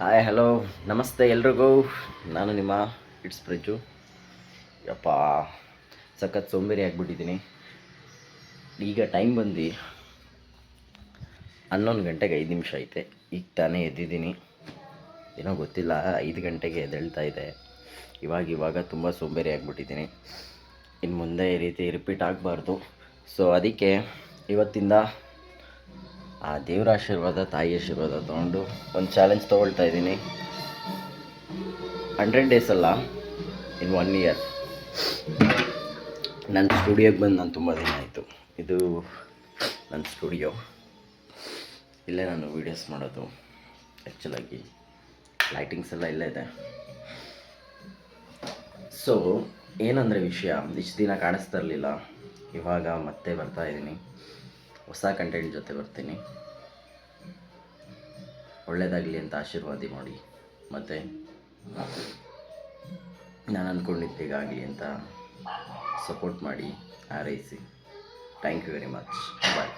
Hi hello ನಮಸ್ತೆ ಎಲ್ರಿಗೂ. ನಾನು ನಿಮ್ಮ ಇಟ್ಸ್ ಪ್ರಜು. ಯಪ್ಪ, ಸಖತ್ ಸೋಂಬೇರಿ ಆಗಿಬಿಟ್ಟಿದ್ದೀನಿ. ಈಗ ಟೈಮ್ ಬಂದು 11 ಗಂಟೆಗೆ 5 ನಿಮಿಷ ಐತೆ. ಈಗ ತಾನೇ ಎದ್ದಿದ್ದೀನಿ. ಏನೋ ಗೊತ್ತಿಲ್ಲ, 5 ಗಂಟೆಗೆ ಎದ್ದೇಳ್ತಾ ಇದೆ. ಇವಾಗ ತುಂಬ ಸೋಂಬೇರಿ ಆಗಿಬಿಟ್ಟಿದ್ದೀನಿ. ಇನ್ನು ಮುಂದೆ ಈ ರೀತಿ ರಿಪೀಟ್ ಆಗಬಾರ್ದು. ಸೊ ಅದಕ್ಕೆ ಇವತ್ತಿಂದ ಆ ದೇವರ ಆಶೀರ್ವಾದ, ತಾಯಿ ಆಶೀರ್ವಾದ ತೊಗೊಂಡು ಒಂದು ಚಾಲೆಂಜ್ ತೊಗೊಳ್ತಾ ಇದ್ದೀನಿ. 100 ಡೇಸ್ ಅಲ್ಲ, ಇನ್ 1 ಇಯರ್. ನನ್ನ ಸ್ಟುಡಿಯೋಗೆ ಬಂದು ನಾನು ತುಂಬ ದಿನ ಆಯಿತು. ಇದು ನನ್ನ ಸ್ಟುಡಿಯೋ. ಇಲ್ಲೇ ನಾನು ವೀಡಿಯೋಸ್ ಮಾಡೋದು. ಆ್ಯಕ್ಚುಲಾಗಿ ಲೈಟಿಂಗ್ಸ್ ಎಲ್ಲ ಇಲ್ಲೇ ಇದೆ. ಸೊ ಏನಂದರೆ ವಿಷಯ, ಇಷ್ಟು ದಿನ ಕಾಣಿಸ್ತಾ ಇರಲಿಲ್ಲ. ಇವಾಗ ಮತ್ತೆ ಬರ್ತಾಯಿದ್ದೀನಿ. ಹೊಸ ಕಂಟೆಂಟ್ ಜೊತೆ ಬರ್ತೀನಿ. ಒಳ್ಳೆಯದಾಗಲಿ ಅಂತ ಆಶೀರ್ವಾದ ಮಾಡಿ, ಮತ್ತು ನಾನು ಅಂದ್ಕೊಂಡಿದ್ದೇಗಾಗಲಿ ಅಂತ ಸಪೋರ್ಟ್ ಮಾಡಿ, ಹಾರೈಸಿ. Thank you very much. Bye.